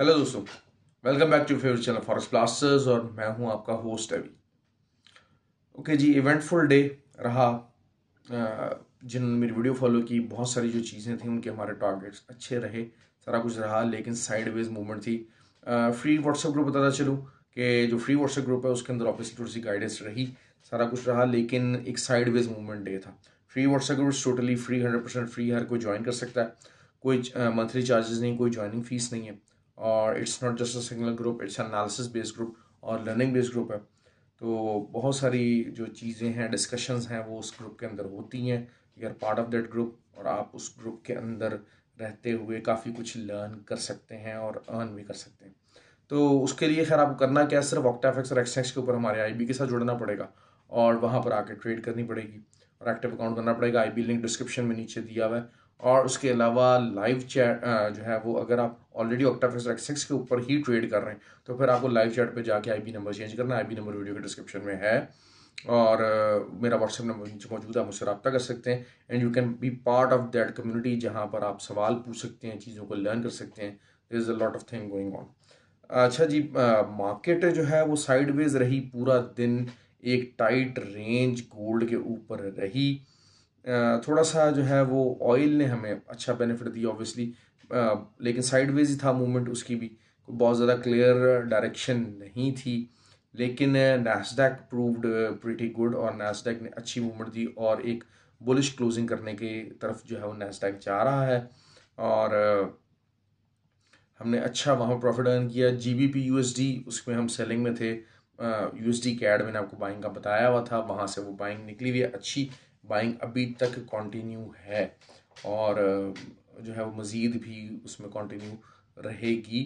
Hello दोस्तों, welcome back to favourite channel Forex Blasters और मैं हूं आपका होस्ट अभी। ओके जी, इवेंटफुल डे रहा। जिन्होंने मेरी वीडियो फॉलो की, बहुत सारी जो चीज़ें थी उनके हमारे टारगेट्स अच्छे रहे, सारा कुछ रहा, लेकिन साइडवेज मूवमेंट थी। फ्री व्हाट्सएप ग्रुप बताता चलूँ कि जो फ्री व्हाट्सएप ग्रुप है उसके अंदर ऑब्वियसली थोड़ी सी गाइडेंस रही, सारा कुछ रहा, लेकिन एक साइडवेज मूवमेंट डे था। Free WhatsApp group totally free, 100% free, हर कोई ज्वाइन कर सकता है। कोई मंथली चार्जेस नहीं, कोई ज्वाइनिंग फीस नहीं है। और it's not just a single group, it's analysis based group और लर्निंग बेस्ड ग्रुप है। तो बहुत सारी जो चीज़ें हैं, डिस्कशंस हैं, वो उस ग्रुप के अंदर होती हैं। You are part of that group और आप उस ग्रुप के अंदर रहते हुए काफ़ी कुछ लर्न कर सकते हैं और अर्न भी कर सकते हैं। तो उसके लिए खैर आपको करना क्या है, सिर्फ ऑक्टाफिक्स और एक्सचेंज के ऊपर हमारे आईबी के साथ जुड़ना पड़ेगा और वहाँ पर आके ट्रेड करनी पड़ेगी और एक्टिव अकाउंट करना पड़ेगा। आईबी लिंक डिस्क्रिप्शन में नीचे दिया हुआ है। और उसके अलावा लाइव चैट जो है वो, अगर आप ऑलरेडी ऑक्टाफिक्स और एक्सचेंज के ऊपर ही ट्रेड कर रहे हैं तो फिर आपको लाइव चैट पे जाके आईबी नंबर चेंज करना है। आईबी नंबर वीडियो के डिस्क्रिप्शन में है और मेरा व्हाट्सएप नंबर नीचे मौजूद है, मुझसे रब्ता कर सकते हैं and you can be part of that community जहाँ पर आप सवाल पूछ सकते हैं, चीज़ों को लर्न कर सकते हैं। There is a lot of thing going on. अच्छा जी, मार्केट जो है वो साइडवेज रही पूरा दिन, एक टाइट रेंज गोल्ड के ऊपर रही। थोड़ा सा जो है वो ऑयल ने हमें अच्छा बेनिफिट दिया ऑब्वियसली, लेकिन साइडवेज ही था मूवमेंट उसकी भी, बहुत ज़्यादा क्लियर डायरेक्शन नहीं थी। लेकिन नैस्डैक प्रूव्ड प्रीटी गुड और नैस्डैक ने अच्छी मूवमेंट दी और एक बुलिश क्लोजिंग करने की तरफ जो है वो नैस्डैक जा रहा है। और हमने अच्छा वहाँ प्रॉफिट अर्न किया। जीबीपी यूएसडी, उसमें हम सेलिंग में थे। यूएसडी कैड मैंने आपको बाइंग का बताया हुआ था, वहाँ से वो बाइंग निकली हुई है, अच्छी बाइंग अभी तक कंटिन्यू है और जो है वो मज़ीद भी उसमें कंटिन्यू रहेगी।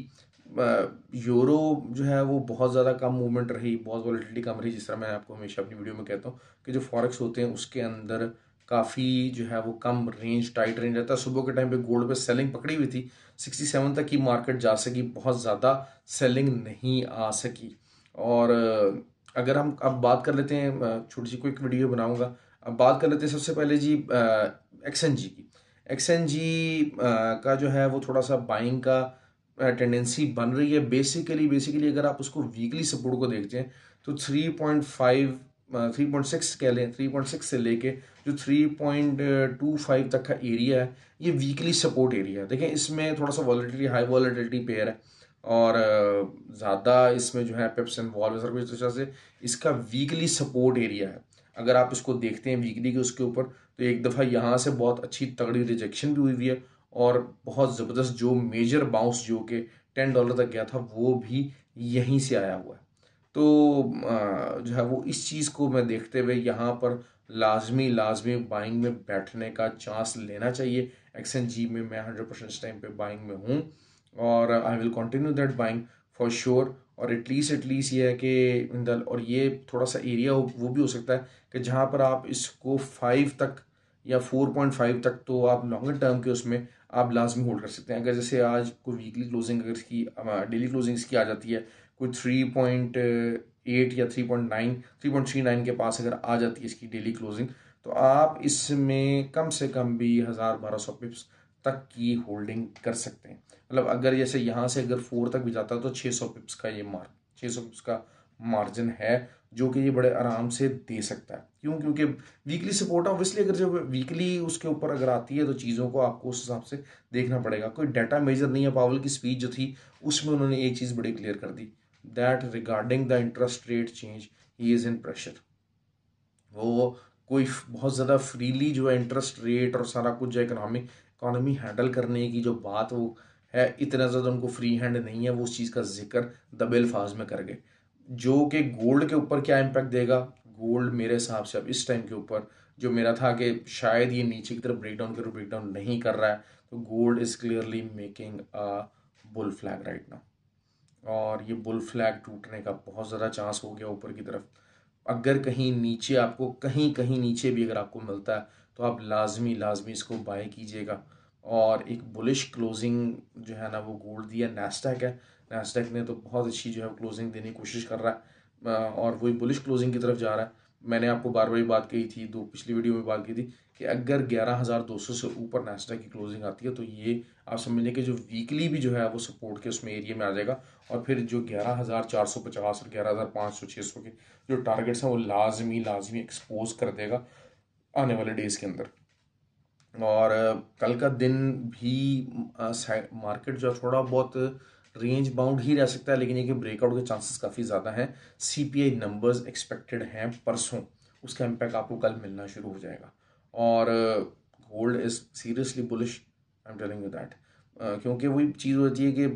यूरो जो है वो बहुत ज़्यादा कम मूवमेंट रही, बहुत वॉलेटिलिटी कम रही। जिस तरह मैं आपको हमेशा अपनी वीडियो में कहता हूँ कि जो फॉरेक्स होते हैं उसके अंदर काफ़ी जो है वो कम रेंज, टाइट रेंज रहता है। सुबह के टाइम पे गोल्ड पे सेलिंग पकड़ी हुई थी, 67 तक की मार्केट जा सकी, बहुत ज़्यादा सेलिंग नहीं आ सकी। और अगर हम अब बात कर लेते हैं, छोटी सी क्विक वीडियो बनाऊंगा। अब बात कर लेते हैं सबसे पहले जी एक्सएनजी की। एक्सएनजी का जो है वो थोड़ा सा बाइंग का टेंडेंसी बन रही है। बेसिकली अगर आप उसको वीकली सपोर्ट को देखते हैं तो 3.5 3.6 कह लें, 3.6 से लेके जो 3.25 तक का एरिया है, ये वीकली सपोर्ट एरिया है। देखें इसमें थोड़ा सा वॉलेटिलिटी, हाई वॉलेटिलिटी पेयर है और ज़्यादा इसमें जो है पिप्स एंड वॉल कुछ इस तरह से इसका वीकली सपोर्ट एरिया है। अगर आप इसको देखते हैं वीकली के उसके ऊपर, तो एक दफ़ा यहाँ से बहुत अच्छी तगड़ी रिजेक्शन भी हुई है और बहुत ज़बरदस्त जो मेजर बाउंस जो कि $10 तक गया था वो भी यहीं से आया हुआ है। तो जो है वो इस चीज़ को मैं देखते हुए यहाँ पर लाजमी बाइंग में बैठने का चांस लेना चाहिए। एक्सएनजी में मैं 100% इस टाइम पे बाइंग में हूँ और I will continue that buying for sure. और एटलीस्ट ये है कि और ये थोड़ा सा एरिया वो भी हो सकता है कि जहाँ पर आप इसको 5 तक या 4.5 तक तो आप लॉन्गर टर्म के उसमें आप लाजमी होल्ड कर सकते हैं। अगर जैसे आज कोई वीकली क्लोजिंग, अगर इसकी डेली क्लोजिंग इसकी आ जाती है कोई 3.8 या 3.39 के पास अगर आ जाती है इसकी डेली क्लोजिंग, तो आप इसमें कम से कम भी 1000-1200 पिप्स तक की होल्डिंग कर सकते हैं। मतलब अगर जैसे यहाँ से अगर 4 तक भी जाता है तो 600 पिप्स का ये 600 पिप्स का मार्जिन है जो कि ये बड़े आराम से दे सकता है। क्यों? क्योंकि वीकली सपोर्ट ऑब्वियसली अगर जब वीकली उसके ऊपर अगर आती है तो चीज़ों को आपको उस हिसाब से देखना पड़ेगा। कोई डाटा मेजर नहीं है। पावल की स्पीच जो थी उसमें उन्होंने एक चीज़ बड़ी क्लियर कर दी, that regarding the interest rate change he is in pressure. वो कोई बहुत ज़्यादा फ्रीली जो है इंटरेस्ट रेट और सारा कुछ जो इकोनॉमी हैंडल करने की जो बात वो है, इतना ज़्यादा उनको फ्री हैंड नहीं है। वो उस चीज़ का जिक्र दबेल फाज में कर गए, जो कि गोल्ड के ऊपर क्या इम्पैक्ट देगा। गोल्ड मेरे हिसाब से अब इस टाइम के ऊपर जो मेरा था कि शायद ये नीचे की तरफ ब्रेक डाउन नहीं कर रहा है, तो gold is clearly making a bull flag right now. और ये बुल फ्लैग टूटने का बहुत ज़्यादा चांस हो गया ऊपर की तरफ। अगर कहीं नीचे आपको कहीं कहीं नीचे भी अगर आपको मिलता है तो आप लाजमी इसको बाय कीजिएगा। और एक बुलिश क्लोजिंग जो है ना वो गोल्ड दिया नैस्डैक है। नैस्डैक ने तो बहुत अच्छी जो है क्लोजिंग देने की कोशिश कर रहा है और वही बुलिश क्लोजिंग की तरफ जा रहा है। मैंने आपको बार बार बात कही थी, दो पिछली वीडियो में बात की थी कि अगर 11,200 से ऊपर नैस्डैक की क्लोजिंग आती है तो ये आप समझ लें कि जो वीकली भी जो है वो सपोर्ट के उसमें एरिया में आ जाएगा, और फिर जो 11,450 और 11,500 600 के जो टारगेट्स हैं वो लाजमी एक्सपोज कर देगा आने वाले डेज के अंदर। और कल का दिन भी मार्केट जो है थोड़ा बहुत रेंज बाउंड ही रह सकता है, लेकिन ये कि ब्रेकआउट के चांसेस काफ़ी ज़्यादा हैं। सीपीआई नंबर्स एक्सपेक्टेड हैं परसों, उसका इम्पैक्ट आपको कल मिलना शुरू हो जाएगा। और gold is seriously bullish, I am telling you that, क्योंकि वही चीज़ होती है कि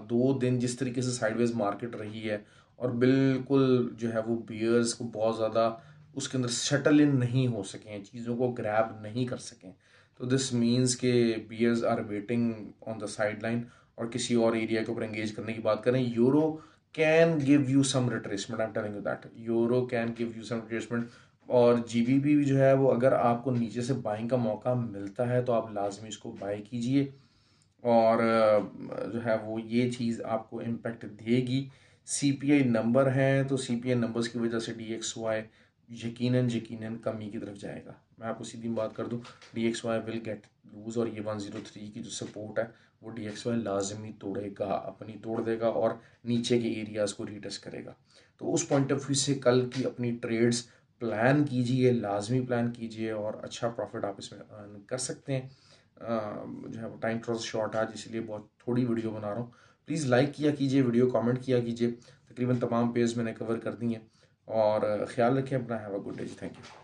2 दिन जिस तरीके से साइडवेज मार्केट रही है और बिल्कुल जो है वो बियर्स को बहुत ज़्यादा उसके अंदर सेटल इन नहीं हो सकें, चीज़ों को ग्रैब नहीं कर सकें, तो दिस मीन्स के bears are waiting on the side line और किसी और एरिया के ऊपर एंगेज करने की बात करें। Euro can give you some retracement, I am telling you that, euro can give you some retracement. और जीबीपी भी जो है वो अगर आपको नीचे से बाइंग का मौका मिलता है तो आप लाजमी इसको बाय कीजिए, और जो है वो ये चीज़ आपको इम्पेक्ट देगी। सीपीआई नंबर हैं तो सीपीआई नंबर्स की वजह से डीएक्सवाई यकीनन कमी की तरफ जाएगा। मैं आपको सीधी बात कर दूं, डीएक्सवाई विल गेट लूज, और ये 103 की जो सपोर्ट है वो डीएक्सवाई लाजमी तोड़ेगा, अपनी तोड़ देगा और नीचे के एरियाज़ को रीटेस्ट करेगा। तो उस पॉइंट ऑफ व्यू से कल की अपनी ट्रेड्स प्लान कीजिए, लाजमी प्लान कीजिए, और अच्छा प्रॉफिट आप इसमें अर्न कर सकते हैं। जो है वो टाइम थोड़ा सा शॉर्ट आज, इसलिए बहुत थोड़ी वीडियो बना रहा हूँ। प्लीज़ लाइक किया कीजिए, वीडियो कमेंट किया कीजिए, तकरीबन तमाम पेज मैंने कवर कर दी हैं। और ख्याल रखें अपना, have a good day, thank you.